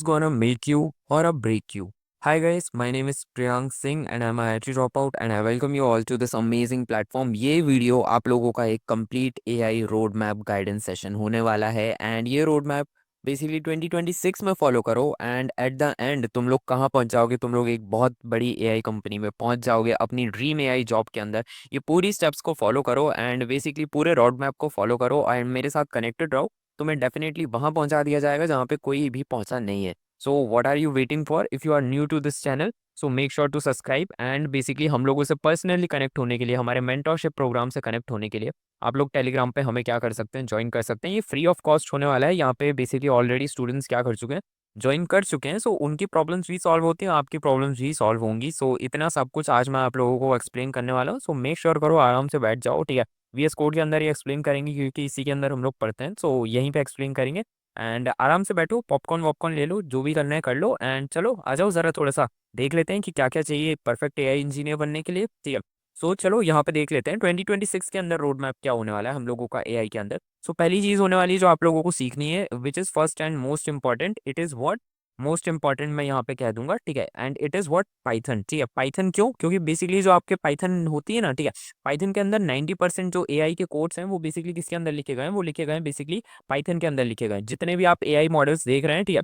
gonna make you or a break you. Hi guys, my name is Priyank Singh and I'm a IT dropout and I welcome you all to this amazing platform. ये video आप लोगों का एक complete AI road map guidance session होने वाला है and ये road map basically 2026 में फॉलो करो एंड एट द एंड तुम लोग कहाँ पहुँच जाओगे। तुम लोग एक बहुत बड़ी AI कंपनी में पहुँच जाओगे अपनी ड्रीम AI जॉब के अंदर। ये पूरी स्टेप्स को फॉलो करो एंड बेसिकली पूरे रोड मैप को फॉलो करो एंड मेरे साथ कनेक्टेड रहो। तुम्हें डेफिनेटली वहां पहुंचा दिया जाएगा जहां पे कोई भी पहुंचा नहीं है। So what are you waiting for? If you are new to this channel so make sure to subscribe and basically हम लोगों से पर्सनली कनेक्ट होने के लिए, हमारे मेंटरशिप प्रोग्राम से कनेक्ट होने के लिए आप लोग टेलीग्राम पे हमें क्या कर सकते हैं, ज्वाइन कर सकते हैं। ये फ्री ऑफ कॉस्ट होने वाला है। यहाँ पे बेसिकली ऑलरेडी स्टूडेंट्स क्या कर चुके हैं, ज्वाइन कर चुके हैं। सो उनकी प्रॉब्लम्स भी सॉल्व होती हैं, आपकी प्रॉब्लम्स भी सॉल्व होंगी। सो इतना सब कुछ आज मैं आप लोगों को एक्सप्लेन करने वाला हूँ। सो मेक श्योर करो, आराम से बैठ जाओ, ठीक है। VS कोड के अंदर ही एक्सप्लेन करेंगे क्योंकि इसी के अंदर हम लोग पढ़ते हैं। सो यहीं पे एक्सप्लेन करेंगे एंड आराम से बैठो, पॉपकॉर्न वॉपकॉर्न ले लो, जो भी करना है कर लो एंड चलो आ जाओ, ज़रा थोड़ा सा देख लेते हैं कि क्या क्या चाहिए परफेक्ट AI इंजीनियर बनने के लिए, ठीक है। सो चलो यहाँ पे देख लेते हैं 2026 के अंदर रोड मैप क्या होने वाला है हम लोगों का AI के अंदर। सो पहली चीज़ होने वाली है जो आप लोगों को सीखनी है, which is first and most important, it is what most important मैं यहाँ पे कह दूंगा, ठीक है। And it is what Python, ठीक है। पाइथन क्यों? क्योंकि बेसिकली जो आपके पाइथन होती है ना, ठीक है, पाइथन के अंदर 90% जो AI के कोड्स हैं वो बेसिकली किसके अंदर लिखे गए हैं, वो लिखे गए हैं बेसिकली पाइथन के अंदर लिखे गए हैं। जितने भी आप AI मॉडल्स देख रहे हैं, ठीक है,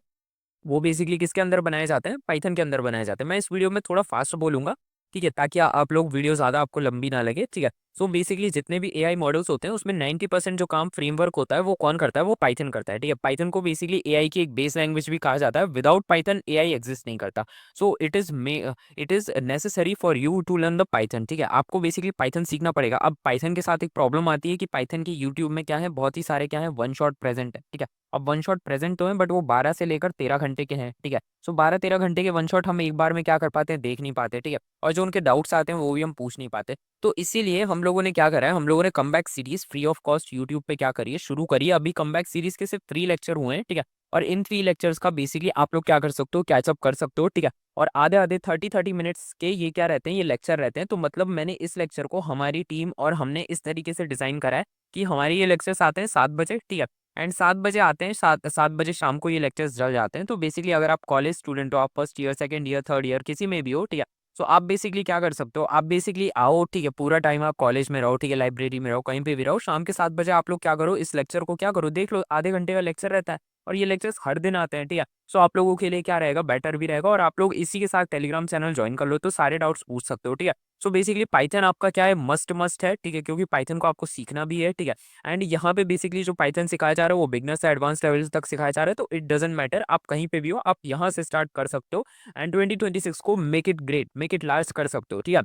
वो बेसिकली किसके अंदर बनाए जाते हैं, पाइथन के अंदर बनाए जाते हैं। मैं इस वीडियो में थोड़ा फास्ट बोलूंगा, ठीक है, ताकि आप लोग वीडियो ज़्यादा आपको लंबी ना लगे, ठीक है। सो बेसिकली जितने भी AI मॉडल्स होते हैं उसमें 90% जो काम फ्रेमवर्क होता है वो कौन करता है, वो पाइथन करता है, ठीक है। पाइथन को बेसिकली AI की एक बेस लैंग्वेज भी कहा जाता है। विदाउट पाइथन AI एग्जिस्ट नहीं करता। So it is necessary for you to learn the Python, ठीक है। आपको बेसिकली पाइथन सीखना पड़ेगा। अब पाइथन के साथ एक प्रॉब्लम आती है कि पाइथन की यूट्यूब में क्या है, बहुत ही सारे क्या है, वन शॉट प्रेजेंट है, ठीक है। अब वन शॉट प्रेजेंट तो है बट वो 12 से लेकर 13 घंटे के हैं, ठीक है। सो 12-13 घंटे के वन शॉट हम एक बार में क्या कर पाते हैं, देख नहीं पाते, ठीक है। और जो उनके डाउट्स आते हैं वो भी हम पूछ नहीं पाते। तो इसीलिए हम लोगों ने क्या करा है, हम लोगों ने comeback series free of cost YouTube पे क्या करिए, शुरू करिए। अभी कमबैक सीरीज के सिर्फ 3 लेक्चर हुए हैं, ठीक है। और इन 3 लेक्चर्स का बेसिकली आप लोग क्या कर सकते हो, कैचअप कर सकते हो, ठीक है। और आधे आधे 30-30 मिनट्स के ये क्या रहते हैं, ये लेक्चर रहते हैं। तो मतलब मैंने इस लेक्चर को हमारी टीम और हमने इस तरीके से डिजाइन करा है कि हमारे ये लेक्चर्स आते हैं 7 बजे, ठीक है। एंड 7 बजे आते हैं, 7 बजे शाम को ये लेक्चर्स चल जाते हैं। तो बेसिकली अगर आप कॉलेज स्टूडेंट हो, आप first year, second year, third year किसी में भी हो, ठीक है। सो आप बेसिकली क्या कर सकते हो, आप बेसिकली आओ, ठीक है, पूरा टाइम आप कॉलेज में रहो, ठीक है, लाइब्रेरी में रहो, कहीं पे भी रहो, शाम के 7 बजे आप लोग क्या करो, इस लेक्चर को क्या करो, देख लो। आधे घंटे का लेक्चर रहता है और ये लेक्चर्स हर दिन आते हैं, ठीक है। सो आप लोगों के लिए क्या रहेगा, बेटर भी रहेगा। और आप लोग इसी के साथ टेलीग्राम चैनल ज्वाइन कर लो तो सारे डाउट्स पूछ सकते हो, ठीक है। सो बेसिकली पाइथन आपका क्या है, मस्ट मस्ट है, ठीक है, क्योंकि पाइथन को आपको सीखना भी है, ठीक है। एंड यहाँ पे बेसिकली जो पाइथन सिखाया जा रहा है वो बिगनर से एडवांस लेवल तक सिखाया जा रहा है। तो इट डजेंट मैटर, आप कहीं पे भी हो, आप यहाँ से स्टार्ट कर सकते हो एंड 2026 को make it great, make it last कर सकते हो, ठीक है।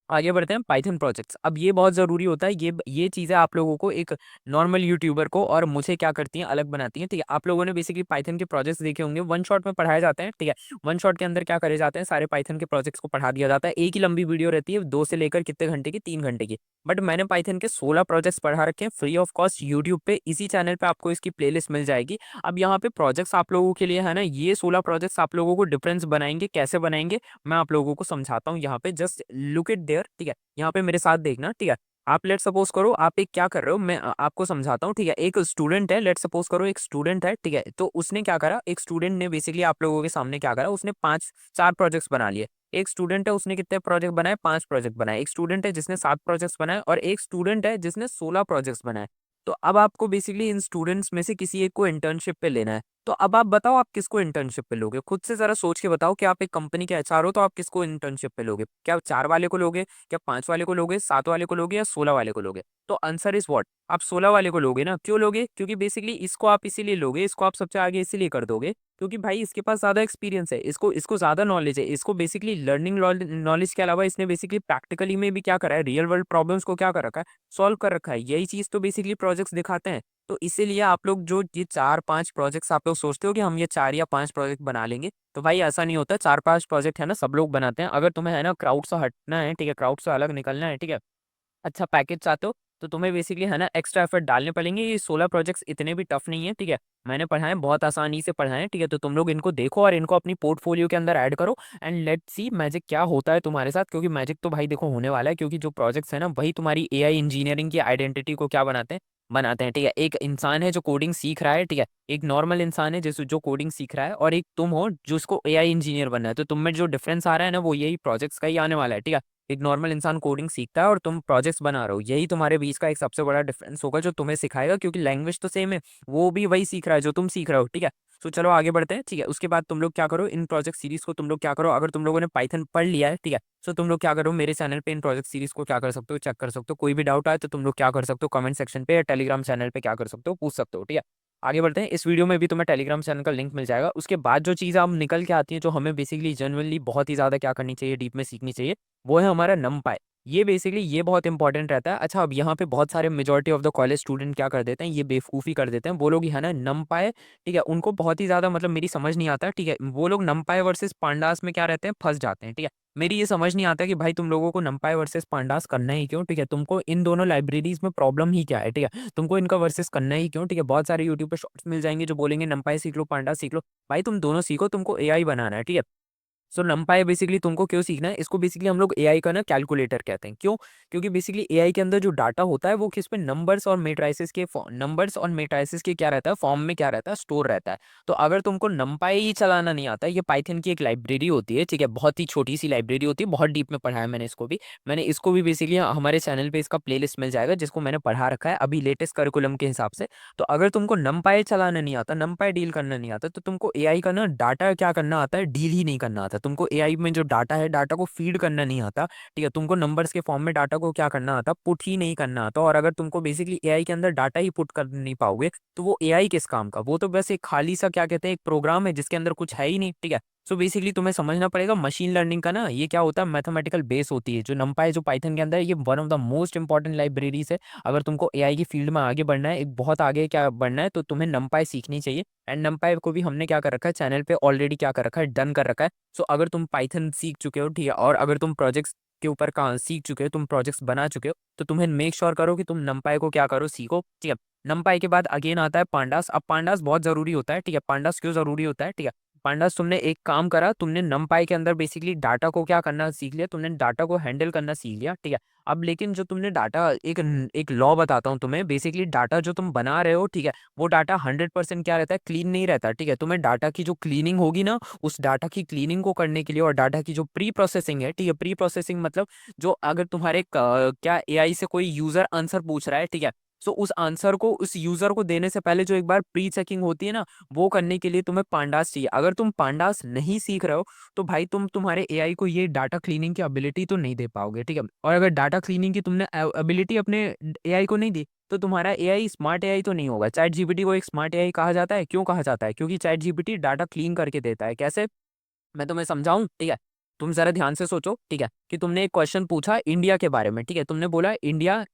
आगे बढ़ते हैं पाइथन प्रोजेक्ट्स। अब ये बहुत ज़रूरी होता है, ये चीज़ें आप लोगों को एक नॉर्मल यूट्यूबर को और मुझे क्या करती हैं, अलग बनाती हैं, ठीक है। आप लोगों ने बेसिकली पाइथन के प्रोजेक्ट्स देखे होंगे, वन शॉट में पढ़ाए जाते हैं, ठीक है। वन शॉट के अंदर क्या करे जाते हैं, सारे पाइथन के प्रोजेक्ट्स को पढ़ा दिया जाता है। एक ही लंबी वीडियो रहती है, 2 से लेकर कितने घंटे की, 3 घंटे की। बट मैंने पाइथन के 16 प्रोजेक्ट्स पढ़ा रखे हैं फ्री ऑफ कॉस्ट यूट्यूब पे। इसी चैनल पे आपको इसकी प्लेलिस्ट मिल जाएगी। अब यहाँ पे प्रोजेक्ट्स आप लोगों के लिए है ना, ये 16 प्रोजेक्ट्स आप लोगों को डिफरेंस बनाएंगे, कैसे बनाएंगे मैं आप लोगों को समझाता हूँ। यहाँ पे जस्ट लुक इट देयर, ठीक है। यहाँ पे मेरे साथ देखना, ठीक है। आप लेट सपोज करो, आप एक क्या कर रहे हो, मैं आपको समझाता हूँ, ठीक है। एक स्टूडेंट है, लेट सपोज करो एक स्टूडेंट है, ठीक है। तो उसने क्या करा, एक स्टूडेंट ने बेसिकली आप लोगों के सामने क्या करा, उसने 4 प्रोजेक्ट्स बना लिए। एक स्टूडेंट है, उसने कितने प्रोजेक्ट बनाए, 5 प्रोजेक्ट बनाए। एक स्टूडेंट है जिसने 7 प्रोजेक्ट्स बनाए और एक स्टूडेंट है जिसने 16 प्रोजेक्ट्स बनाए। तो अब आपको बेसिकली इन स्टूडेंट्स में से किसी एक को इंटर्नशिप पे लेना है। तो अब आप बताओ, आप किसको इंटर्नशिप पे लोगे, खुद से जरा सोच के बताओ कि आप एक कंपनी के HR हो तो आप किसको इंटर्नशिप पे लोगे। क्या 4 वाले को लोगे, क्या 5 वाले को लोगे, 7 वाले को लोगे या 16 वाले को लोगे? तो आंसर इज व्हाट, आप 16 वाले को लोगे ना। क्यों लोगे? क्योंकि बेसिकली इसको आप इसीलिए लोगे, इसको आप सबसे आगे इसीलिए कर दोगे क्योंकि भाई इसके पास ज्यादा एक्सपीरियंस है, इसको इसको ज्यादा नॉलेज है। इसको बेसिकली लर्निंग नॉलेज के अलावा इसने बेसिकली प्रैक्टिकली में भी क्या करा है, रियल वर्ल्ड प्रॉब्लम्स को क्या कर रखा है, सॉल्व कर रखा है। यही चीज तो बेसिकली प्रोजेक्ट्स दिखाते हैं। तो इसीलिए आप लोग जो ये 4-5 प्रोजेक्ट्स आप लोग सोचते हो कि हम ये 4 या 5 प्रोजेक्ट बना लेंगे, तो भाई ऐसा नहीं होता। 4-5 प्रोजेक्ट है ना, सब लोग बनाते हैं। अगर तुम्हें है ना क्राउड से हटना है, ठीक है, क्राउड से अलग निकलना है, ठीक है, अच्छा पैकेज चाहते हो, तो तुम्हें बेसिकली है ना एक्स्ट्रा एफर्ट डालने पड़ेंगे। ये 16 प्रोजेक्ट्स इतने भी टफ नहीं है, ठीक है। मैंने पढ़ाए, बहुत आसानी से पढ़ाए, ठीक है। तो तुम लोग इनको देखो और इनको अपनी पोर्टफोलियो के अंदर ऐड करो एंड लेट सी मैजिक क्या होता है तुम्हारे साथ। क्योंकि मैजिक तो भाई देखो होने वाला है, क्योंकि जो प्रोजेक्ट्स है ना वही तुम्हारी AI इंजीनियरिंग की आइडेंटिटी को क्या बनाते हैं, बनाते हैं, ठीक है। एक इंसान है जो कोडिंग सीख रहा है, ठीक है, एक नॉर्मल इंसान है जिस जो कोडिंग सीख रहा है, और एक तुम हो जिसको एआई इंजीनियर बनना है। तो तुम में जो डिफरेंस आ रहा है ना, वो यही प्रोजेक्ट्स का ही आने वाला है, ठीक है। एक नॉर्मल इंसान कोडिंग सीखता है और तुम प्रोजेक्ट्स बना रहे हो, यही तुम्हारे बीच का एक सबसे बड़ा डिफरेंस होगा जो तुम्हें सिखाएगा, क्योंकि लैंग्वेज तो सेम है, वो भी वही सीख रहा है जो तुम सीख रहे हो, ठीक है। तो चलो आगे बढ़ते हैं, ठीक है। उसके बाद तुम लोग क्या करो, इन प्रोजेक्ट सीरीज को तुम लोग क्या करो, अगर तुम लोगों ने पाइथन पढ़ लिया है, ठीक है, तो तुम लोग क्या करो, मेरे चैनल पे इन प्रोजेक्ट सीरीज को क्या कर सकते हो, चेक कर सकते हो। कोई भी डाउट आए तो तुम लोग क्या कर सकते हो, कमेंट सेक्शन पे या टेलीग्राम चैनल पे क्या कर सकते हो, पूछ सकते हो, ठीक है। आगे बढ़ते हैं, इस वीडियो में भी तुम्हें टेलीग्राम चैनल का लिंक मिल जाएगा। उसके बाद जो चीज़ आप निकल के आती है, जो हमें बेसिकली जनरली बहुत ही ज़्यादा क्या करनी चाहिए, डीप में सीखनी चाहिए, वो है हमारा नमपाई। ये बेसिकली ये बहुत इंपॉर्टेंट रहता है। अच्छा, अब यहाँ पे बहुत सारे majority of the college student क्या कर देते हैं, ये बेवकूफ़ी कर देते हैं, वो लोग है ना नमपाई, ठीक है, उनको बहुत ही ज़्यादा मतलब मेरी समझ नहीं आता, ठीक है। वो लोग नमपाई वर्सेस पांडास में क्या रहते हैं, फंस जाते हैं, ठीक है। मेरी ये समझ नहीं आता कि भाई तुम लोगों को नमपाई वर्सेस पांडास करना ही क्यों, ठीक है। तुमको इन दोनों लाइब्रेरीज में प्रॉब्लम ही क्या है, ठीक है। तुमको इनका वर्सेस करना ही क्यों, ठीक है। बहुत सारे यूट्यूब पे शॉर्ट्स मिल जाएंगे जो बोलेंगे नमपाई सीख लो, पांडास सीख लो। भाई तुम दोनों सीखो, तुमको एआई बनाना है, ठीक है। सो नमपाई बेसिकली तुमको क्यों सीखना है, इसको बेसिकली हम लोग एआई का ना कैलकुलेटर कहते हैं। क्यों? क्योंकि बेसिकली एआई के अंदर जो डाटा होता है वो किस पे, नंबर्स और मेट्राइसिस के क्या रहता है, फॉर्म में क्या रहता है, स्टोर रहता है। तो अगर तुमको नमपाई ही चलाना नहीं आता, ये पाइथन की एक लाइब्रेरी होती है, ठीक है, बहुत ही छोटी सी लाइब्रेरी होती है, बहुत डीप में पढ़ा है मैंने इसको भी बेसिकली हमारे चैनल पे इसका प्लेलिस्ट मिल जाएगा जिसको मैंने पढ़ा रखा है अभी लेटेस्ट करिकुलम के हिसाब से। तो अगर तुमको नमपाई चलाना नहीं आता, नमपाई डील करना नहीं आता, तो तुमको एआई का ना डाटा क्या करना आता है, डील ही नहीं करना आता। तुमको एआई में जो डाटा है, डाटा को फीड करना नहीं आता, ठीक है। तुमको नंबर्स के फॉर्म में डाटा को क्या करना आता, पुट ही नहीं करना आता। और अगर तुमको बेसिकली एआई के अंदर डाटा ही पुट कर नहीं पाओगे, तो वो एआई किस काम का, वो तो बस एक खाली सा क्या कहते हैं, एक प्रोग्राम है जिसके अंदर कुछ है ही नहीं, ठीक है। सो बेसिकली तुम्हें समझना पड़ेगा मशीन लर्निंग का ना ये क्या होता है, मैथमेटिकल बेस होती है। जो नंपाई जो पाइथन के अंदर है, ये one of the most important libraries है। अगर तुमको एआई की फील्ड में आगे बढ़ना है, एक बहुत आगे क्या बढ़ना है, तो तुम्हें नमपाई सीखनी चाहिए। एंड नमपाई को भी हमने क्या कर रखा है, चैनल पे ऑलरेडी क्या कर रखा है, डन कर रखा है। सो अगर तुम पाइथन सीख चुके हो, ठीक है, और अगर तुम प्रोजेक्ट्स के ऊपर कहाँ सीख चुके हो, तुम प्रोजेक्ट्स बना चुके हो, तो तुम्हें मेक श्योर करो कि तुम नमपाई को क्या करो, सीखो, ठीक है। नमपाई के बाद अगेन आता है पांडास। अब पांडास बहुत जरूरी होता है, ठीक है। पांडास क्यों जरूरी होता है, ठीक है। पांडास तुमने एक काम करा, तुमने नमपाई के अंदर बेसिकली डाटा को क्या करना सीख लिया, तुमने डाटा को हैंडल करना सीख लिया, ठीक है। अब लेकिन जो तुमने डाटा, एक लॉ बताता हूँ तुम्हें, बेसिकली डाटा जो तुम बना रहे हो, ठीक है, वो डाटा 100% क्या रहता है, क्लीन नहीं रहता, ठीक है। तुम्हें डाटा की जो क्लीनिंग होगी ना, उस डाटा की क्लीनिंग को करने के लिए, और डाटा की जो प्री प्रोसेसिंग है, ठीक है, प्री प्रोसेसिंग मतलब जो अगर तुम्हारे क्या एआई से कोई यूजर आंसर पूछ रहा है, ठीक है, सो उस आंसर को उस यूजर को देने से पहले जो एक बार प्री चेकिंग होती है ना, वो करने के लिए तुम्हें पांडास चाहिए। अगर तुम पांडास नहीं सीख रहे हो, तो भाई तुम तुम्हारे एआई को ये डाटा क्लीनिंग की एबिलिटी तो नहीं दे पाओगे, ठीक है। और अगर डाटा क्लीनिंग की तुमने एबिलिटी अपने एआई को नहीं दी, तो तुम्हारा एआई स्मार्ट एआई तो नहीं होगा। चैट जीपीटी को एक स्मार्ट एआई कहा जाता है, क्यों कहा जाता है, क्योंकि चैट जीपीटी डाटा क्लीन करके देता है। कैसे? मैं तुम्हें समझाऊं, ठीक है। तुम जरा ध्यान से सोचो, ठीक है, कि तुमने एक क्वेश्चन पूछा इंडिया के बारे में, ठीक है, तुमने बोला इंडिया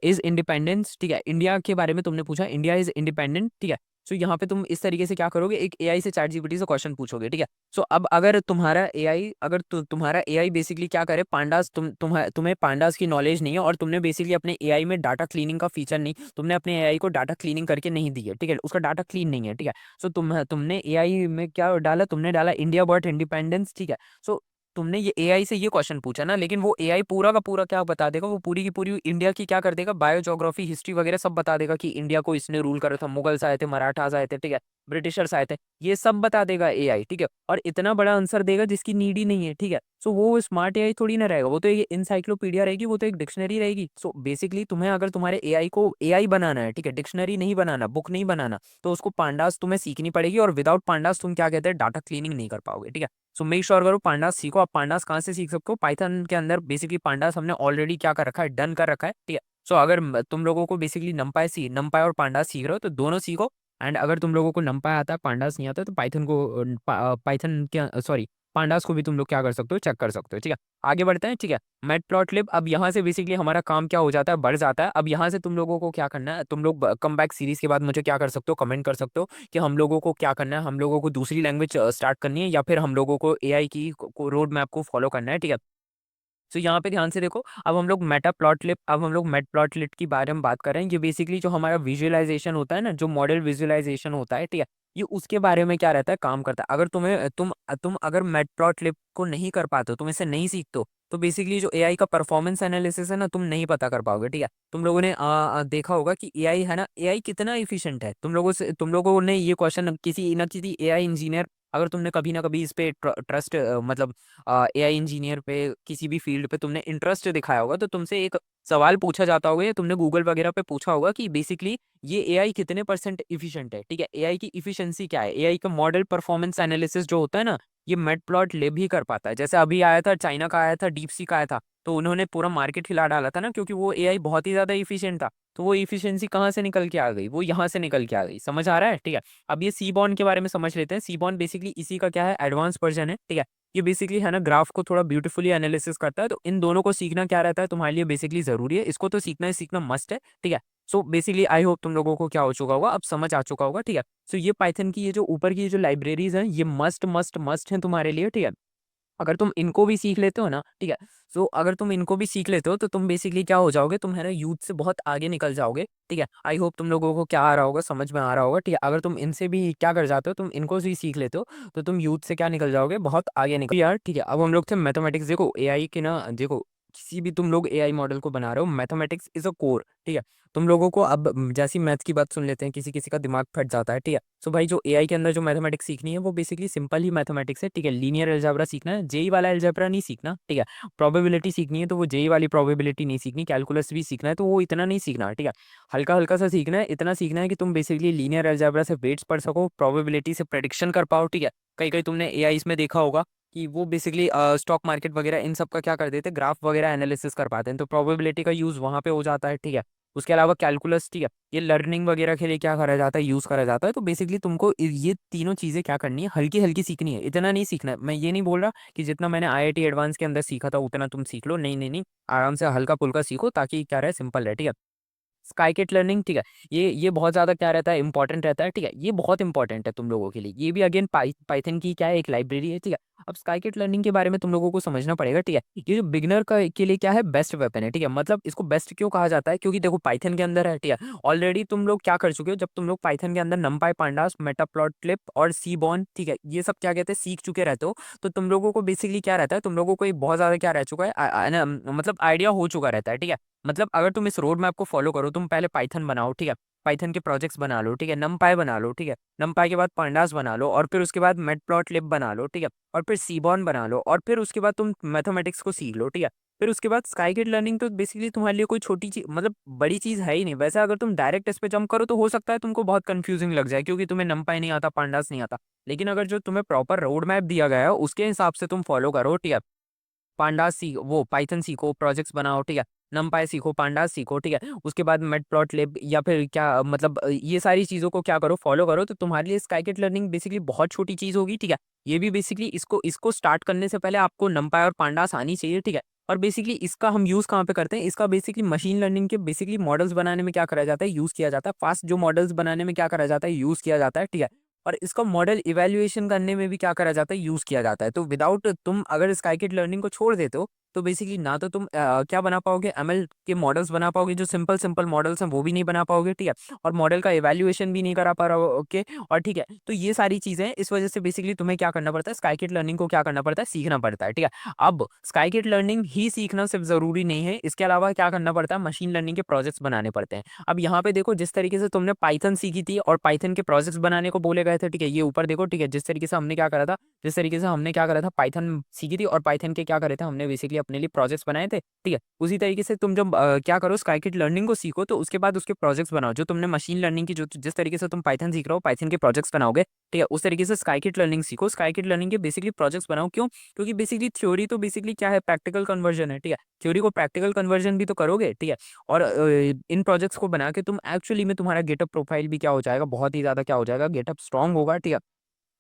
इज इंडिपेंडेंस, ठीक है, इंडिया के बारे में तुमने पूछा, इंडिया इज इंडिपेंडेंट, ठीक है। सो यहाँ पे तुम इस तरीके से क्या करोगे, एक एआई से चैट जीपीटी से क्वेश्चन पूछोगे, ठीक है। सो अब अगर तुम्हारा एआई बेसिकली क्या करे, पांडास तुम्हें पांडास की नॉलेज नहीं है, और तुमने बेसिकली अपने एआई में डाटा क्लीनिंग का फीचर नहीं, तुमने अपने एआई को डाटा क्लीनिंग करके नहीं दी है, ठीक है, उसका डाटा क्लीन नहीं है, ठीक है। सो तुमने एआई में क्या डाला, तुमने डाला इंडिया बर्थ इंडिपेंडेंस, ठीक है। सो तुमने ये एआई से ये क्वेश्चन पूछा ना, लेकिन वो एआई पूरा का पूरा क्या बता देगा, वो पूरी की पूरी इंडिया की क्या कर देगा, बायो ज्योग्राफी हिस्ट्री वगैरह सब बता देगा कि इंडिया को इसने रूल करा था, मुगल्स आए थे, मराठास आए थे, ठीक है, ब्रिटिशर्स आए थे, ये सब बता देगा एआई, ठीक है। और इतना बड़ा आंसर देगा जिसकी नीड ही नहीं है, ठीक है। सो वो स्मार्ट एआई थोड़ी ना रहेगा, वो तो एक इंसाइक्लोपीडिया रहेगी, वो तो एक डिक्शनरी रहेगी। सो बेसिकली तुम्हें अगर तुम्हारे एआई को एआई बनाना है, ठीक है, डिक्शनरी नहीं बनाना, बुक नहीं बनाना, तो उसको पांडास तुम्हें सीखनी पड़ेगी। और विदाउट पांडास तुम क्या कहते हैं, डाटा क्लीनिंग नहीं कर पाओगे, ठीक है। सो मेक श्योर करो पांडास सीखो। आप पांडास कहाँ से सीख सकते हो, पाइथन के अंदर बेसिकली पांडास हमने ऑलरेडी क्या कर रखा है, डन कर रखा है, ठीक है। सो अगर तुम लोगों को बेसिकली नंपाई और पांडास सीख रहे हो, तो दोनों सीखो। एंड अगर तुम लोगों को नंपाई आता है, पांडास नहीं आता, तो पाइथन के सॉरी पांडास को भी तुम लोग क्या कर सकते हो, चेक कर सकते हो, ठीक है। आगे बढ़ते हैं, ठीक है। मैटप्लॉटलिब, अब यहाँ से बेसिकली हमारा काम क्या हो जाता है, बढ़ जाता है। अब यहाँ से तुम लोगों को क्या करना है, तुम लोग कम बैक सीरीज के बाद मुझे क्या कर सकते हो, कमेंट कर सकते हो कि हम लोगों को क्या करना है, हम लोगों को दूसरी लैंग्वेज स्टार्ट करनी है, या फिर हम लोगों को एआई की रोड मैप को फॉलो करना है, ठीक है। तो यहाँ पे ध्यान से देखो, अब हम लोग मैटप्लॉटलिब के बारे में बात कर रहे हैं। ये बेसिकली जो हमारा विजुअलाइजेशन होता है ना, जो मॉडल विजुअलाइजेशन होता है, ठीक है, ये उसके बारे में क्या रहता है, काम करता है। अगर तुम अगर मैटप्लॉटलिब को नहीं कर पाते हो, तुम इसे नहीं सीखते हो, तो बेसिकली जो एआई का परफॉर्मेंस एनालिसिस है ना, तुम नहीं पता कर पाओगे, ठीक है। तुम लोगों ने देखा होगा कि एआई है ना, एआई कितना इफिशिएंट है। तुम लोगों ने ये क्वेश्चन किसी ना किसी एआई इंजीनियर, अगर तुमने कभी ना कभी इस पे ट्रस्ट मतलब एआई इंजीनियर पे किसी भी फील्ड पे तुमने इंटरेस्ट दिखाया होगा, तो तुमसे एक सवाल पूछा जाता होगा या तुमने गूगल वगैरह पे पूछा होगा कि बेसिकली ये एआई कितने परसेंट इफिशिएंट है, ठीक है। एआई की इफिशिएंसी क्या है, एआई का मॉडल परफॉर्मेंस एनालिसिस जो होता है ना, ये मैटप्लॉट भी कर पाता है। जैसे अभी आया था, चाइना का आया था, डीप सी का आया था, तो उन्होंने पूरा मार्केट हिला डाला था ना, क्योंकि वो एआई बहुत ही ज्यादा इफिशिएंट था। तो वो इफिशिएंसी कहाँ से निकल के आ गई, वो यहाँ से निकल के आ गई। समझ आ रहा है, ठीक है। अब ये सीबॉन के बारे में समझ लेते हैं। सीबॉन बेसिकली इसी का क्या है, एडवांस वर्जन है, ठीक है। ये बेसिकली है ना, ग्राफ को थोड़ा ब्यूटीफुली एनालिसिस करता है। तो इन दोनों को सीखना क्या रहता है तुम्हारे लिए बेसिकली जरूरी है, इसको तो सीखना है, सीखना मस्ट है, ठीक है। सो बेसिकली आई होप तुम लोगों को क्या हो चुका होगा, अब समझ आ चुका होगा, ठीक है। सो ये पाइथन की ये जो ऊपर की जो लाइब्रेरीज हैं, ये मस्ट मस्ट मस्ट हैं तुम्हारे लिए, ठीक है। अगर तुम इनको भी सीख लेते हो ना, ठीक है। सो अगर तुम इनको भी सीख लेते हो तो तुम बेसिकली क्या हो जाओगे, तुम है ना यूथ से बहुत आगे निकल जाओगे, ठीक है। आई होप तुम लोगों को क्या आ रहा होगा, समझ में आ रहा होगा, ठीक है। अगर तुम इनसे भी क्या कर जाते हो, तुम इनको भी सीख लेते हो, तो तुम यूथ से क्या निकल जाओगे, बहुत आगे निकल यार, ठीक है। अब हम लोग थे मैथमेटिक्स। देखो एआई के ना, देखो किसी भी तुम लोग एआई मॉडल को बना रहे हो, मैथमेटिक्स इज अ कोर, ठीक है। तुम लोगों को अब जैसी मैथ की बात सुन लेते हैं, किसी किसी का दिमाग फट जाता है, ठीक है। सो भाई जो एआई के अंदर जो मैथमेटिक्स सीखनी है, वो बेसिकली सिंपल ही मैथमेटिक्स है, ठीक है। लीनियर अलजेब्रा सीखना है, जेई वाला अलजेब्रा नहीं सीखना, ठीक है। प्रोबेबिलिटी सीखनी है तो वो जेई वाली प्रोबेबिलिटी नहीं सीखनी, कैलकुलस भी सीखना है तो वो इतना नहीं सीखना, ठीक है। हल्का हल्का सा सीखना है, इतना सीखना है कि तुम बेसिकली लीनियर अलजेब्रा से वेट्स पढ़ सको, प्रोबेबिलिटी से प्रेडिक्शन कर पाओ, ठीक है। कहीं कहीं तुमने एआई इसमें देखा होगा कि वो बेसिकली स्टॉक मार्केट वगैरह इन सब का क्या कर देते हैं, ग्राफ वगैरह एनालिसिस कर पाते हैं, तो प्रोबेबिलिटी का यूज वहां पे हो जाता है, ठीक है। उसके अलावा कैलकुलस, ठीक है, ये लर्निंग वगैरह के लिए क्या करा जाता है, यूज करा जाता है। तो बेसिकली तुमको ये तीनों चीजें क्या करनी है, हल्की हल्की सीखनी है, इतना नहीं सीखना है। मैं ये नहीं बोल रहा कि जितना मैंने आईआईटी एडवांस के अंदर सीखा था उतना तुम सीख लो, नहीं नहीं नहीं। आराम से हल्का फुल्का सीखो, ताकि क्या रहे, सिंपल रहे, ठीक है। स्काईकिट लर्निंग, ठीक है, ये बहुत ज़्यादा क्या रहता है, इंपॉर्टेंट रहता है, ठीक है। ये बहुत इंपॉर्टेंट है तुम लोगों के लिए। ये भी अगेन पाइथन की क्या है, एक लाइब्रेरी है, ठीक है। अब स्काईकिट लर्निंग के बारे में तुम लोगों को समझना पड़ेगा, ठीक है। ये जो बिगनर का के लिए क्या है, बेस्ट वेपन है, ठीक है। मतलब इसको बेस्ट क्यों कहा जाता है, क्योंकि देखो पाइथन के अंदर है, ठीक है। ऑलरेडी तुम लोग क्या कर चुके हो, जब तुम लोग पाइथन के अंदर नमपाई, पांडास, मेटाप्लॉटलिब और सीबॉन, ठीक है, ये सब क्या कहते हैं, सीख चुके रहते हो। तो तुम लोगों को बेसिकली क्या रहता है, तुम लोगों को एक बहुत ज़्यादा क्या रह चुका है, मतलब आइडिया हो चुका रहता है, ठीक है। मतलब अगर तुम इस रोड मैप को फॉलो करो, तुम पहले पाइथन बनाओ, ठीक है। पाइथन के प्रोजेक्ट्स बना लो, ठीक है। नमपाई बना लो, ठीक है। नमपाई के बाद पांडास बना लो, और फिर उसके बाद मैटप्लॉटलिब बना लो, ठीक है। और फिर सीबॉन बना लो, और फिर उसके बाद तुम मैथमेटिक्स को सीख लो, ठीक है। फिर उसके बाद स्काईकिट लर्निंग तो बेसिकली तुम्हारे लिए कोई छोटी चीज, मतलब बड़ी चीज है ही नहीं। वैसे अगर तुम डायरेक्ट इस पे जंप करो तो हो सकता है तुमको बहुत कंफ्यूजिंग लग जाए, क्योंकि तुम्हें नमपाई नहीं आता, पांडास नहीं आता। लेकिन अगर जो तुम्हें प्रॉपर रोड मैप दिया गया है उसके हिसाब से तुम फॉलो करो, ठीक है। पांडास सीखो, वो पाइथन सीखो, प्रोजेक्ट्स बनाओ, ठीक है। नमपाई सीखो, पांडास सीखो, ठीक है। उसके बाद मैटप्लॉटलिब या फिर क्या मतलब ये सारी चीज़ों को क्या करो, फॉलो करो, तो तुम्हारे लिए स्काईकिट लर्निंग बेसिकली बहुत छोटी चीज़ होगी, ठीक है। ये भी बेसिकली इसको इसको स्टार्ट करने से पहले आपको नमपाई और पांडास आनी चाहिए, ठीक है। और बेसिकली इसका हम यूज़ कहाँ पे करते हैं, इसका बेसिकली मशीन लर्निंग के बेसिकली मॉडल्स बनाने में क्या करा जाता है, यूज़ किया जाता है। फास्ट जो मॉडल्स बनाने में क्या करा जाता है, यूज़ किया जाता है, ठीक है। और इसका मॉडल इवैल्यूएशन करने में भी क्या करा जाता है, यूज किया जाता है। तो विदाउट तुम अगर स्काईकिट लर्निंग को छोड़ देते हो, तो बेसिकली ना तो तुम क्या बना पाओगे, एमएल के मॉडल्स बना पाओगे, जो सिंपल सिंपल मॉडल्स हैं वो भी नहीं बना पाओगे, ठीक है। और मॉडल का इवैल्यूएशन भी नहीं करा पा रहे हो, ओके। और ठीक है, तो ये सारी चीजें हैं, इस वजह से बेसिकली तुम्हें क्या करना पड़ता है, स्काईकिट लर्निंग को क्या करना पड़ता है, सीखना पड़ता है, ठीक है। अब स्काईकिट लर्निंग ही सीखना सिर्फ जरूरी नहीं है, इसके अलावा क्या करना पड़ता है, मशीन लर्निंग के प्रोजेक्ट्स बनाने पड़ते हैं। अब यहाँ पे देखो, जिस तरीके से तुमने पाइथन सीखी थी और पाइथन के प्रोजेक्ट्स बनाने को बोले गए थे, ठीक है। ये ऊपर देखो, ठीक है, जिस तरीके से हमने क्या करा था, जिस तरीके से हमने क्या करा था, पाइथन सीखी थी और पाइथन के क्या करे थे, हमने बेसिकली अपने लिए प्रोजेक्ट्स बनाए थे, ठीक है। उसी तरीके से तुम जब क्या करो, स्काईकिट लर्निंग को सीखो, तो उसके बाद उसके प्रोजेक्ट्स बनाओ, जो तुमने मशीन लर्निंग की जो जिस तरीके से तुम पाइथन सीख रहे हो, पाइथन के प्रोजेक्ट्स बनाओगे, ठीक है। उस तरीके से स्काईकिट लर्निंग सीखो, स्काईकिट लर्निंग के बेसिकली प्रोजेक्ट्स बनाओ। क्यों? क्योंकि बेसिकली थ्योरी तो बेसिकली क्या है, प्रैक्टिकल कन्वर्जन है, ठीक है। थ्योरी को प्रैक्टिकल कन्वर्जन भी तो करोगे, ठीक है। और इन प्रोजेक्ट्स को बना के तुम एक्चुअली में तुम्हारा गेटअप प्रोफाइल भी क्या हो जाएगा, बहुत ही ज्यादा क्या हो जाएगा, गेटअप स्ट्रांग होगा, ठीक है।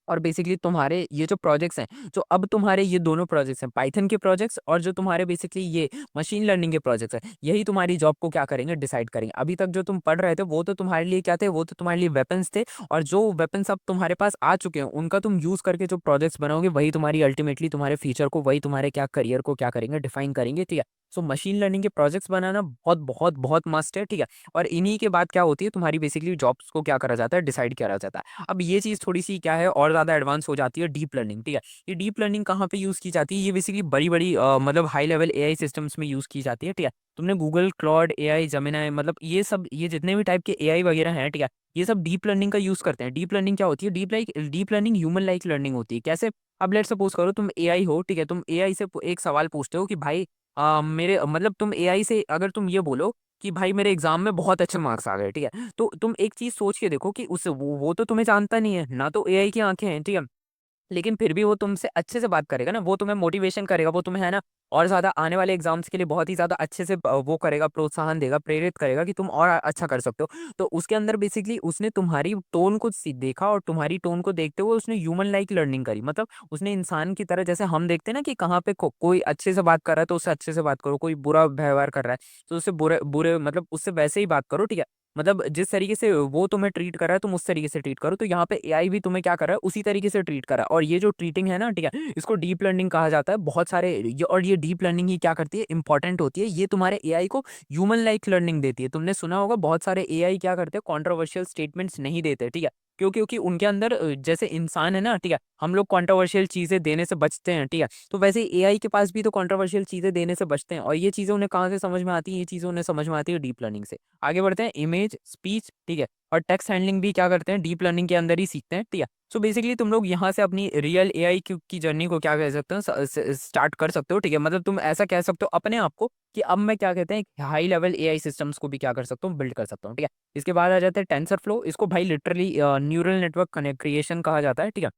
और बेसिकली तुम्हारे ये जो प्रोजेक्ट्स हैं, जो अब तुम्हारे ये दोनों प्रोजेक्ट्स हैं, पाइथन के प्रोजेक्ट्स और जो तुम्हारे बेसिकली ये मशीन लर्निंग के प्रोजेक्ट्स हैं, यही तुम्हारी जॉब को क्या करेंगे, डिसाइड करेंगे। अभी तक जो तुम पढ़ रहे थे वो तो तुम्हारे लिए क्या थे, वो तो तुम्हारे लिए वेपन्स थे। और जो वेपन्स अब तुम्हारे पास आ चुके हैं, उनका तुम यूज करके जो प्रोजेक्ट्स बनाओगे, वही तुम्हारी अल्टीमेटली तुम्हारे फ्यूचर को, वही तुम्हारे क्या करियर को क्या करेंगे, डिफाइन करेंगे, ठीक है। सो मशीन लर्निंग के प्रोजेक्ट्स बनाना बहुत बहुत बहुत मस्ट है, ठीक है। और इन्हीं के बाद क्या होती है, तुम्हारी बेसिकली जॉब्स को क्या करा जाता है, डिसाइड करा जाता है। अब ये चीज़ थोड़ी सी क्या है और ज़्यादा एडवांस हो जाती है, डीप लर्निंग, ठीक है। ये डीप लर्निंग कहाँ पे यूज़ की जाती है, ये बेसिकली बड़ी बड़ी मतलब हाई लेवल एआई सिस्टम्स में यूज़ की जाती है, ठीक है। तुमने गूगल, क्लॉड एआई, जेमिनी, मतलब ये सब, ये जितने भी टाइप के एआई वगैरह हैं, ठीक है, ये सब डीप लर्निंग का यूज़ करते हैं। डीप लर्निंग क्या होती है, deep learning human like learning होती है। कैसे? अब लेट्स सपोज करो तुम एआई हो, ठीक है, तुम एआई से एक सवाल पूछते हो कि भाई मेरे मतलब तुम एआई से अगर तुम ये बोलो कि भाई मेरे एग्जाम में बहुत अच्छे मार्क्स आ गए, ठीक है, तो तुम एक चीज सोच के देखो कि उस वो तो तुम्हें जानता नहीं है ना, तो एआई की आंखें हैं, ठीक है, लेकिन फिर भी वो तुमसे अच्छे से बात करेगा ना, वो तुम्हें मोटिवेशन करेगा, वो तुम्हें है ना और ज़्यादा आने वाले एग्जाम्स के लिए बहुत ही ज़्यादा अच्छे से वो करेगा, प्रोत्साहन देगा, प्रेरित करेगा कि तुम और अच्छा कर सकते हो। तो उसके अंदर बेसिकली उसने तुम्हारी टोन को देखा, और तुम्हारी टोन को देखते हुए उसने ह्यूमन लाइक लर्निंग करी, मतलब उसने इंसान की तरह, जैसे हम देखते हैं ना कि कहाँ पे कोई अच्छे से बात कर रहा है तो उससे अच्छे से बात करो, कोई बुरा व्यवहार कर रहा है तो उससे बुरे बुरे मतलब उससे वैसे ही बात करो, ठीक है। मतलब जिस तरीके से वो तुम्हें ट्रीट कर रहा है तुम उस तरीके से ट्रीट करो, तो यहाँ पे एआई भी तुम्हें क्या कर रहा है, उसी तरीके से ट्रीट कर रहा है। और ये जो ट्रीटिंग है ना, ठीक है, इसको डीप लर्निंग कहा जाता है। बहुत सारे और ये डीप लर्निंग ही क्या करती है, इंपॉर्टेंट होती है, ये तुम्हारे एआई को ह्यूमन लाइक लर्निंग देती है। तुमने सुना होगा बहुत सारे एआई क्या करते हैं, कॉन्ट्रोवर्शियल स्टेटमेंट्स नहीं देते, ठीक है, क्यों? क्योंकि उनके अंदर जैसे इंसान है ना, ठीक है, हम लोग कॉन्ट्रोवर्शियल चीजें देने से बचते हैं, ठीक है, तो वैसे एआई के पास भी तो कॉन्ट्रोवर्शियल चीजें देने से बचते हैं। और ये चीजें उन्हें कहाँ से समझ में आती है, ये चीजें उन्हें समझ में आती है डीप लर्निंग से। आगे बढ़ते हैं, इमेज, स्पीच, ठीक है, और टेक्स्ट हैंडलिंग भी क्या करते हैं, डीप लर्निंग के अंदर ही सीखते हैं, ठीक है। सो बेसिकली तुम लोग यहाँ से अपनी रियल एआई की जर्नी को क्या कह सकते हो, स्टार्ट कर सकते हो, ठीक है। मतलब तुम ऐसा कह सकते हो अपने आप को कि अब मैं क्या कहते हैं हाई लेवल एआई सिस्टम्स को भी क्या कर सकता हूँ, बिल्ड कर सकता हूँ, ठीक है। इसके बाद आ जाता है टेंसर फ्लो, इसको भाई लिटरली न्यूरल नेटवर्क क्रिएशन कहा जाता है, ठीक है।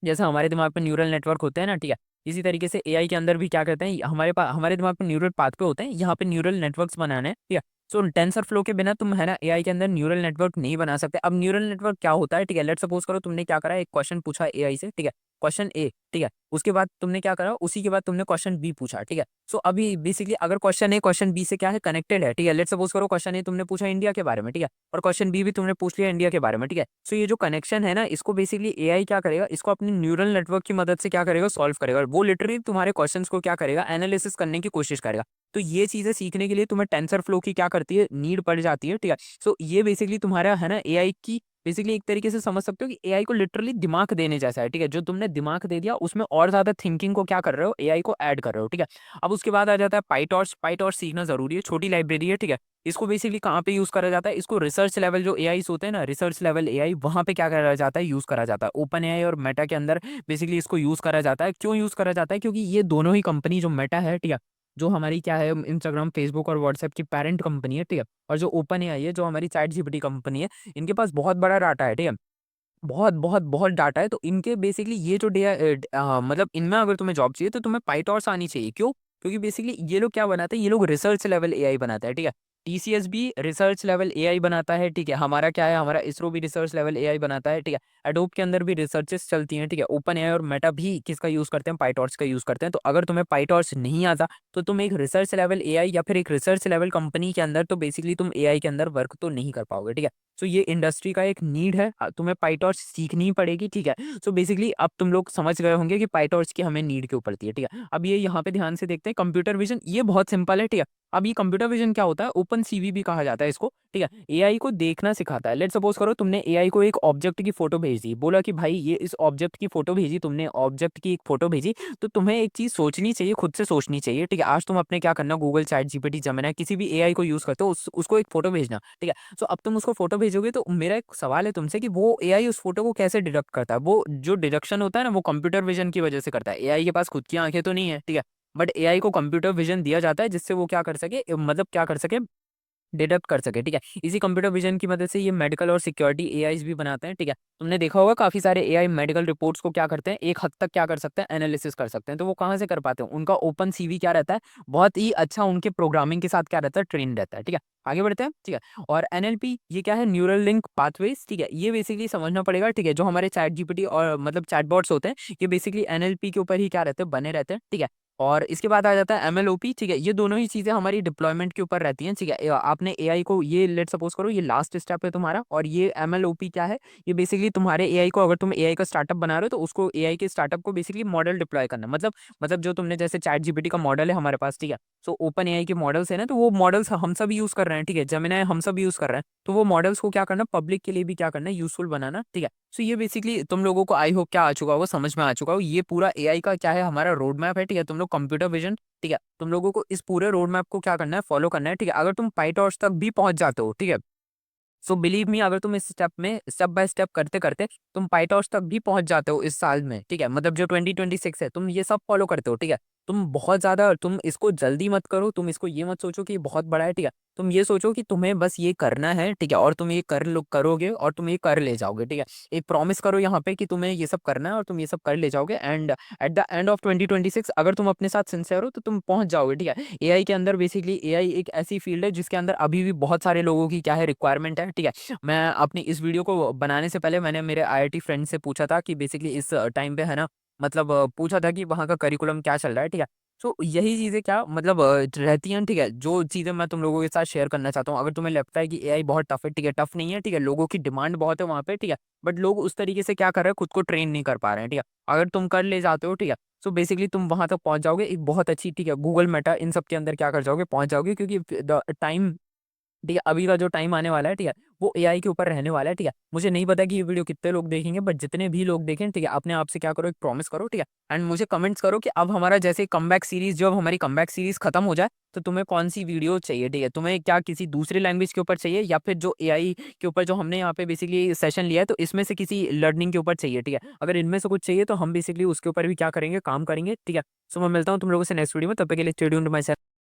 जैसे हमारे दिमाग में न्यूरल नेटवर्क होते हैं ना, ठीक है, इसी तरीके से एआई के अंदर भी क्या कहते हैं, हमारे पास हमारे दिमाग में न्यूरल पाथवे होते हैं, यहाँ पे न्यूरल नेटवर्क्स बनाने हैं, ठीक है। सो टेंसर फ्लो के बिना तुम है ना एआई के अंदर न्यूरल नेटवर्क नहीं बना सकते। अब न्यूरल नेटवर्क क्या होता है, ठीक है, लेट्स सपोज करो तुमने क्या करा, एक क्वेश्चन पूछा एआई से, ठीक है, क्वेश्चन ए, ठीक है, उसके बाद तुमने क्या करा, उसी के बाद तुमने क्वेश्चन बी पूछा, ठीक है। सो अभी बेसिकली अगर क्वेश्चन ए क्वेश्चन बी से क्या है, कनेक्टेड है, ठीक है, लेट्स सपोज करो क्वेश्चन ए तुमने पूछा इंडिया के बारे में, ठीक है, और क्वेश्चन बी भी तुमने पूछ लिया इंडिया के बारे में, ठीक है। सो ये जो कनेक्शन है ना, इसको बेसिकली एआई क्या करेगा, इसको अपनी न्यूरल नेटवर्क की मदद से क्या करेगा, सॉल्व करेगा, और वो लिटरली तुम्हारे क्वेश्चंस को क्या करेगा, एनालिसिस करने की कोशिश करेगा। तो ये चीजें सीखने के लिए तुम्हें टेंसर फ्लो की क्या करती है, नीड पड़ जाती है, ठीक है। सो ये बेसिकली तुम्हारा है ना एआई की, बेसिकली एक तरीके से समझ सकते हो कि एआई को लिटरली दिमाग देने जैसा है, ठीक है। जो तुमने दिमाग दे दिया उसमें और ज्यादा थिंकिंग को क्या कर रहे हो, एआई को ऐड कर रहे हो, ठीक है। अब उसके बाद आ जाता है पाइटॉर्च। पाइटॉर्च सीखना जरूरी है, छोटी लाइब्रेरी है, ठीक है। इसको बेसिकली कहाँ पे यूज करा जाता है, इसको रिसर्च लेवल जो एआई होते हैं ना, रिसर्च लेवल एआई, वहां पे क्या करा जाता है, यूज करा जाता है। ओपन एआई और मेटा के अंदर बेसिकली इसको यूज करा जाता है। क्यों यूज करा जाता है, क्योंकि ये दोनों ही कंपनी, जो मेटा है, ठीक है, जो हमारी क्या है इंस्टाग्राम, फेसबुक और व्हाट्सएप की पेरेंट कंपनी है, ठीक है, और जो ओपन एआई है जो हमारी चैट जीपीटी कंपनी है, इनके पास बहुत बड़ा डाटा है, ठीक है, बहुत बहुत बहुत डाटा है। तो इनके बेसिकली ये जो मतलब इनमें अगर तुम्हें जॉब चाहिए तो तुम्हें पाइटॉर्स आनी चाहिए। क्यों? क्योंकि बेसिकली ये लोग क्या बनाते हैं, ये लोग रिसर्च लेवल एआई बनाता है, ठीक है। टीसीएस भी रिसर्च लेवल एआई बनाता है, ठीक है। हमारा क्या है, हमारा इसरो भी रिसर्च लेवल एआई बनाता है, ठीक है। एडोब के अंदर भी रिसर्चेस चलती हैं, ठीक है। ओपन एआई और मेटा भी किसका यूज करते हैं, पाइटॉर्च का यूज करते हैं। तो अगर तुम्हें पाइटॉर्च नहीं आता तो तुम एक रिसर्च लेवल एआई या फिर एक रिसर्च लेवल कंपनी के अंदर तो बेसिकली तुम एआई के अंदर वर्क तो नहीं कर पाओगे, ठीक है। सो ये इंडस्ट्री का एक नीड है, तुम्हें पाइटॉर्च सीखनी ही पड़ेगी, ठीक है। सो बेसिकली अब तुम लोग समझ गए होंगे कि पाइटॉर्च की हमें नीड क्यों पड़ती है, ठीक है। अब ये यहाँ पे ध्यान से देखते हैं, कंप्यूटर विजन, ये बहुत सिंपल है, ठीक है। अब ये कंप्यूटर विजन क्या होता है, ओपन सीवी भी कहा जाता है इसको, ठीक है। एआई को देखना सिखाता है। लेट्स सपोज करो तुमने एआई को एक ऑब्जेक्ट की फोटो भेज दी, बोला कि भाई ये इस ऑब्जेक्ट की फोटो भेजी, तुमने ऑब्जेक्ट की एक फोटो भेजी, तो तुम्हें एक चीज सोचनी चाहिए, खुद से सोचनी चाहिए, ठीक है। आज तुम अपने क्या करना, गूगल, चैट जीपीटी, जेमिनी, किसी भी एआई को यूज करते हो, उसको एक फोटो भेजना, ठीक है। सो अब तुम उसको फोटो भेजोगे तो मेरा एक सवाल है तुमसे कि वो एआई उस फोटो को कैसे डिडक्ट करता है। वो जो डिडक्शन होता है ना, वो कंप्यूटर विजन की वजह से करता है। एआई के पास खुद की आंखें तो नहीं है, ठीक है, बट एआई को कंप्यूटर विजन दिया जाता है जिससे वो क्या कर सके, मतलब क्या कर सके, डिडक्ट कर सके, ठीक है। इसी कंप्यूटर विजन की मदद से ये मेडिकल और सिक्योरिटी एआईज भी बनाते हैं, ठीक है। तुमने देखा होगा काफी सारे एआई मेडिकल रिपोर्ट्स को क्या करते हैं, एक हद तक क्या कर सकते हैं, एनालिसिस कर सकते हैं। तो वो कहाँ से कर पाते हैं, उनका ओपन सीवी क्या रहता है, बहुत ही अच्छा उनके प्रोग्रामिंग के साथ क्या रहता है, ट्रेन रहता है, ठीक है। आगे बढ़ते हैं, ठीक है। और एनएलपी ये क्या है, न्यूरल लिंक पाथवेज, ठीक है। ये बेसिकली समझना पड़ेगा, ठीक है। जो हमारे चैट जीपीटी और मतलब चैटबॉट्स होते हैं, ये बेसिकली एनएलपी के ऊपर ही क्या रहते हैं, बने रहते हैं, ठीक है। और इसके बाद आ जाता है एमएलओपी, ठीक है। ये दोनों ही चीज़ें हमारी डिप्लॉयमेंट के ऊपर रहती हैं, ठीक है। आपने एआई को, ये लेट सपोज करो ये लास्ट स्टेप है तुम्हारा, और ये एमएलओपी क्या है, ये बेसिकली तुम्हारे एआई को, अगर तुम एआई का स्टार्टअप बना रहे हो तो उसको, एआई के स्टार्टअप को बेसिकली मॉडल डिप्लॉय करना, मतलब जो तुमने जैसे चैट जीपीटी का मॉडल है हमारे पास, ठीक है। सो ओपन एआई के मॉडल्स है ना, तो वो मॉडल्स हम सब यूज कर रहे हैं, ठीक है। जेमिनाई हम सब यूज कर रहे हैं, तो वो मॉडल्स को क्या करना, पब्लिक के लिए भी क्या करना, यूजफुल बनाना, ठीक है। सो ये बेसिकली तुम लोगों को आई होप क्या आ चुका होगा, समझ में आ चुका हो, ये पूरा एआई का क्या है, हमारा रोड मैप है, ठीक है। तुम लोग कंप्यूटर विजन, ठीक है, तुम लोगों को इस पूरे रोड मैप को क्या करना है, फॉलो करना है, ठीक है। अगर तुम पाइटॉर्च तक भी पहुंच जाते हो, ठीक है, सो बिलीव मी, अगर तुम इस स्टेप में स्टेप बाय स्टेप करते करते तुम पाइटॉर्च तक भी पहुंच जाते हो इस साल में, ठीक है, मतलब जो 2026 है, तुम ये सब फॉलो करते हो, ठीक है। तुम बहुत ज्यादा, तुम इसको जल्दी मत करो, तुम इसको ये मत सोचो कि ये बहुत बड़ा है, ठीक है। तुम ये सोचो कि तुम्हें बस ये करना है, ठीक है, और तुम ये कर लो, करोगे और तुम ये कर ले जाओगे, ठीक है। एक प्रॉमिस करो यहाँ पे कि तुम्हें ये सब करना है और तुम ये सब कर ले जाओगे, and at the end of 2026 अगर तुम अपने साथ सिंसियर हो तो तुम पहुंच जाओगे, ठीक है। एआई के अंदर बेसिकली, एआई एक ऐसी फील्ड है जिसके अंदर अभी भी बहुत सारे लोगों की क्या है, रिक्वायरमेंट है, ठीक है। मैं अपनी इस वीडियो को बनाने से पहले मैंने मेरे आईआईटी फ्रेंड से पूछा था कि बेसिकली इस टाइम पे है ना, मतलब पूछा था कि वहाँ का करिकुलम क्या चल रहा है, ठीक है। तो यही चीज़ें क्या मतलब रहती हैं, ठीक है, जो चीज़ें मैं तुम लोगों के साथ शेयर करना चाहता हूँ। अगर तुम्हें लगता है कि एआई बहुत टफ है, ठीक है, टफ नहीं है, ठीक है, लोगों की डिमांड बहुत है वहाँ पे, ठीक है, बट लोग उस तरीके से क्या कर रहे हैं, खुद को ट्रेन नहीं कर पा रहे हैं, ठीक है। अगर तुम कर ले जाते हो, ठीक है, सो बेसिकली तुम वहां तक पहुंच जाओगे एक बहुत अच्छी, ठीक है, गूगल मेटा इन सब के अंदर क्या कर जाओगे, पहुंच जाओगे, क्योंकि द टाइम, ठीक है, अभी का जो टाइम आने वाला है, ठीक है, वो एआई के ऊपर रहने वाला है, ठीक है। मुझे नहीं पता कि ये वीडियो कितने लोग देखेंगे, बट जितने भी लोग देखें, ठीक है, अपने आप से क्या करो, एक प्रॉमिस करो, ठीक है, एंड मुझे कमेंट्स करो कि अब हमारा जैसे कमबैक सीरीज, जब हमारी कमबैक सीरीज खत्म हो जाए तो तुम्हें कौन सी वीडियो चाहिए, ठीक है। तुम्हें क्या किसी दूसरी लैंग्वेज के ऊपर चाहिए, या फिर जो एआई के ऊपर जो हमने यहाँ पे बेसिकली सेशन लिया है, तो इसमें से किसी लर्निंग के ऊपर चाहिए, ठीक है। अगर इनमें से कुछ चाहिए तो हम बेसिकली उसके ऊपर भी क्या करेंगे, काम करेंगे, ठीक है। सो मैं मिलता हूँ तुम लोगों से नेक्स्ट वीडियो में, तब तक के लिए stay tuned to my channel.